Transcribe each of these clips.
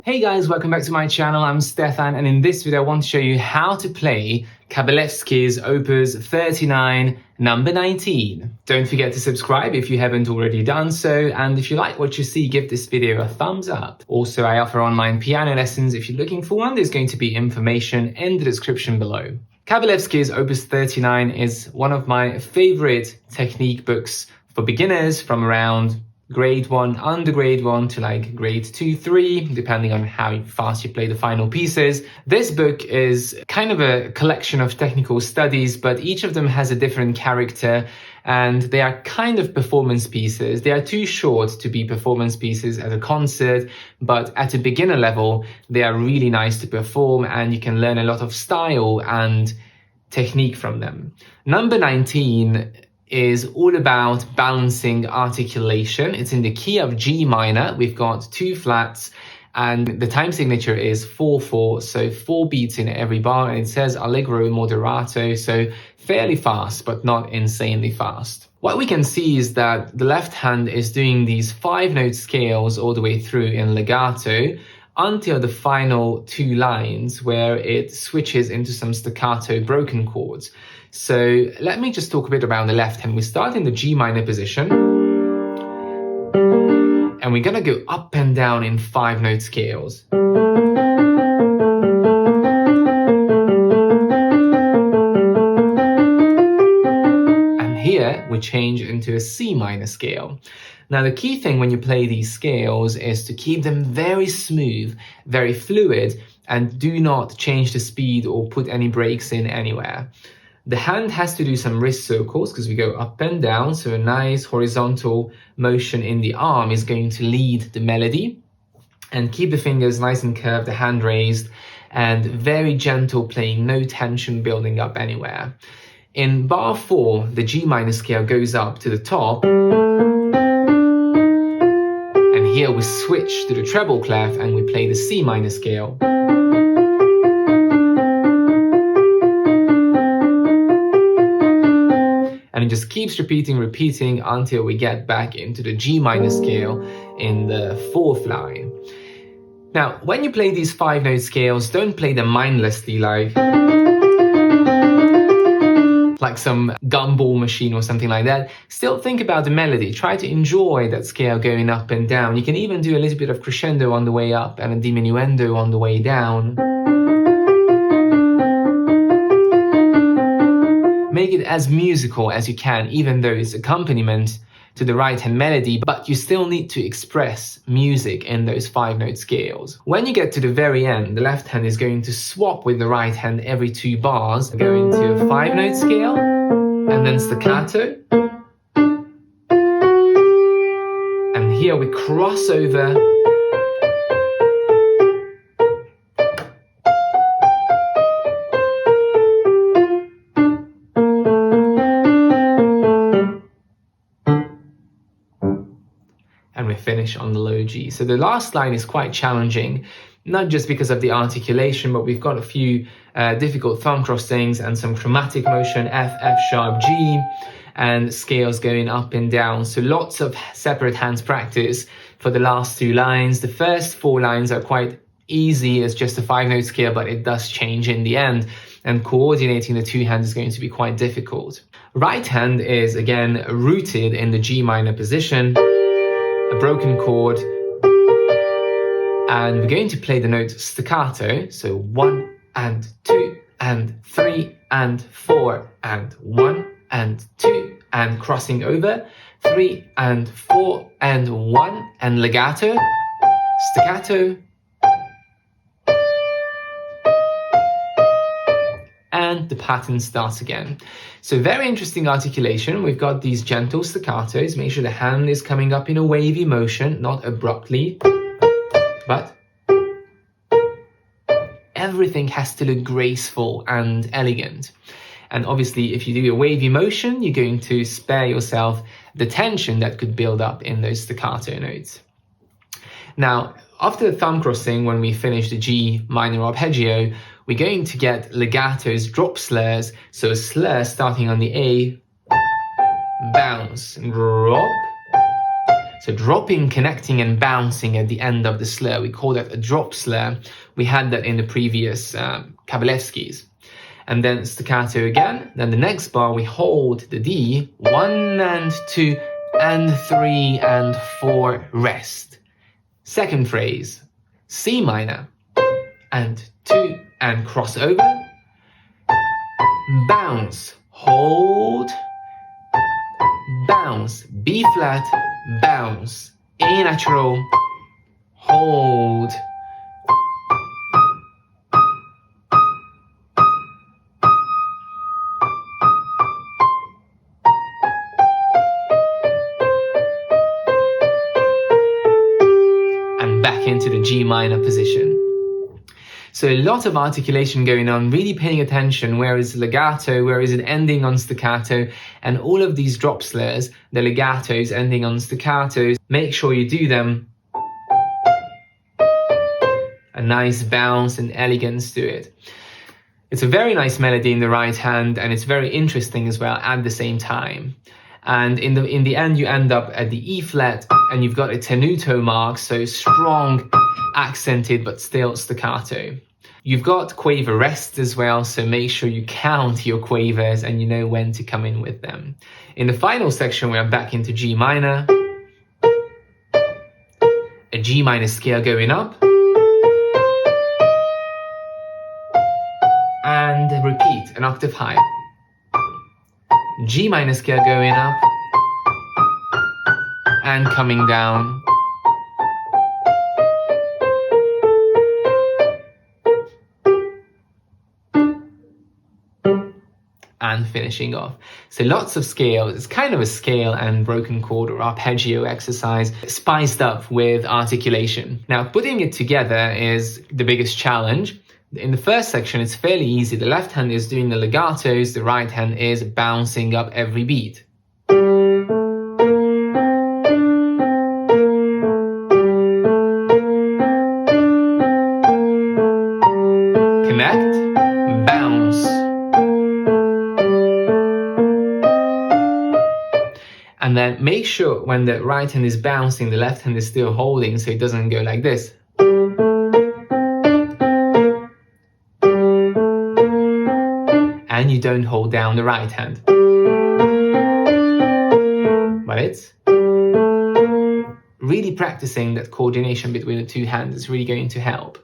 Hey guys, welcome back to my channel. I'm Stefan, and in this video I want to show you how to play Kabalevsky's Opus 39, number 19. Don't forget to subscribe if you haven't already done so, and if you like what you see, give this video a thumbs up. Also, I offer online piano lessons. If you're looking for one, there's going to be information in the description below. Kabalevsky's Opus 39 is one of my favorite technique books for beginners from around grade 1, under grade 1 to like grade 2, 3, depending on how fast you play the final pieces. This book is kind of a collection of technical studies, but each of them has a different character, and they are kind of performance pieces. They are too short to be performance pieces at a concert, but at a beginner level, they are really nice to perform, and you can learn a lot of style and technique from them. Number 19 is all about balancing articulation. It's in the key of G minor. We've got 2 flats and the time signature is 4/4, so 4 beats in every bar, and it says allegro moderato, so fairly fast but not insanely fast. What we can see is that the left hand is doing these 5-note scales all the way through in legato until the final 2 lines where it switches into some staccato broken chords. So let me just talk a bit about the left hand. We start in the G minor position, and we're gonna go up and down in 5-note scales. And here we change into a C minor scale. Now, the key thing when you play these scales is to keep them very smooth, very fluid, and do not change the speed or put any breaks in anywhere. The hand has to do some wrist circles because we go up and down, so a nice horizontal motion in the arm is going to lead the melody. And keep the fingers nice and curved, the hand raised, and very gentle playing, no tension building up anywhere. In bar 4, the G minor scale goes up to the top, and here we switch to the treble clef and we play the C minor scale. And it just keeps repeating until we get back into the G minor scale in the 4th line. Now, when you play these 5-note scales, don't play them mindlessly like some gumball machine or something like that. Still think about the melody. Try to enjoy that scale going up and down. You can even do a little bit of crescendo on the way up and a diminuendo on the way down. Make it as musical as you can, even though it's accompaniment to the right hand melody, but you still need to express music in those 5-note scales. When you get to the very end, the left hand is going to swap with the right hand every 2 bars, go into a 5-note scale, and then staccato. And here we cross over and we finish on the low G. So the last line is quite challenging, not just because of the articulation, but we've got a few difficult thumb crossings and some chromatic motion, F, F sharp, G, and scales going up and down. So lots of separate hands practice for the last 2 lines. The first 4 lines are quite easy, it's just a 5-note scale, but it does change in the end, and coordinating the 2 hands is going to be quite difficult. Right hand is again rooted in the G minor position, a broken chord, and we're going to play the note staccato, so 1 and 2 and 3 and 4 and 1 and 2 and crossing over, 3 and 4 and 1 and legato, staccato, and the pattern starts again. So very interesting articulation. We've got these gentle staccatos. Make sure the hand is coming up in a wavy motion, not abruptly, but everything has to look graceful and elegant. And obviously, if you do a wavy motion, you're going to spare yourself the tension that could build up in those staccato notes. Now, after the thumb crossing, when we finish the G minor arpeggio, we're going to get legatos, drop slurs. So a slur starting on the A, bounce, drop. So dropping, connecting, and bouncing at the end of the slur. We call that a drop slur. We had that in the previous Kabalevskys. And then staccato again. Then the next bar, we hold the D, 1 and 2 and 3 and 4, rest. Second phrase, C minor, and 2 and cross over. Bounce, hold, bounce, B flat, bounce, A natural, hold. Back into the G minor position. So a lot of articulation going on, really paying attention, where is legato, where is it ending on staccato, and all of these drop slurs, the legatos ending on staccatos, make sure you do them. A nice bounce and elegance to it. It's a very nice melody in the right hand, and it's very interesting as well at the same time. And in the end, you end up at the E flat, and you've got a tenuto mark, so strong, accented, but still staccato. You've got quaver rests as well, so make sure you count your quavers and you know when to come in with them. In the final section, we're back into G minor, a G minor scale going up, and repeat an octave higher. G minor scale going up and coming down. And finishing off. So lots of scales. It's kind of a scale and broken chord or arpeggio exercise spiced up with articulation. Now, putting it together is the biggest challenge. In the first section, it's fairly easy. The left hand is doing the legatos, the right hand is bouncing up every beat. Connect, bounce. And then make sure when the right hand is bouncing, the left hand is still holding, so it doesn't go like this. And you don't hold down the right hand. But it's really practicing that coordination between the two hands is really going to help.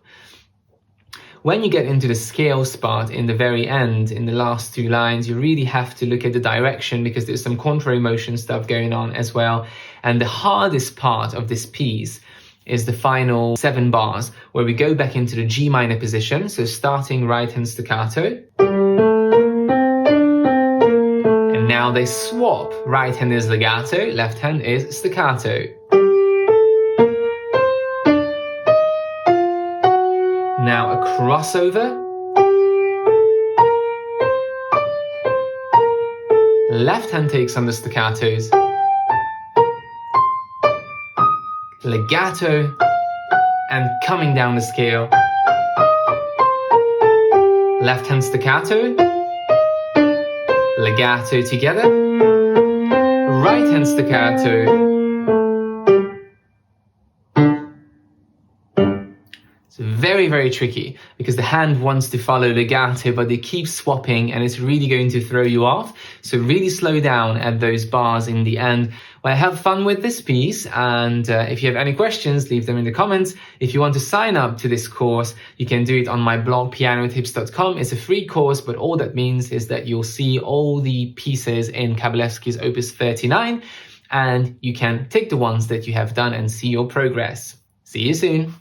When you get into the scales part in the very end, in the last two lines, you really have to look at the direction because there's some contrary motion stuff going on as well. And the hardest part of this piece is the final 7 bars where we go back into the G minor position. So starting right hand staccato. And now they swap. Right hand is legato, left hand is staccato. Now a crossover. Left hand takes on the staccatos. Legato and coming down the scale. Left hand staccato. Legato together. Right hand staccato. Very, very tricky because the hand wants to follow legato, but they keep swapping and it's really going to throw you off. So really slow down at those bars in the end. Well, have fun with this piece, and if you have any questions, leave them in the comments. If you want to sign up to this course, you can do it on my blog, pianotips.com. It's a free course, but all that means is that you'll see all the pieces in Kabalevsky's Opus 39, and you can take the ones that you have done and see your progress. See you soon.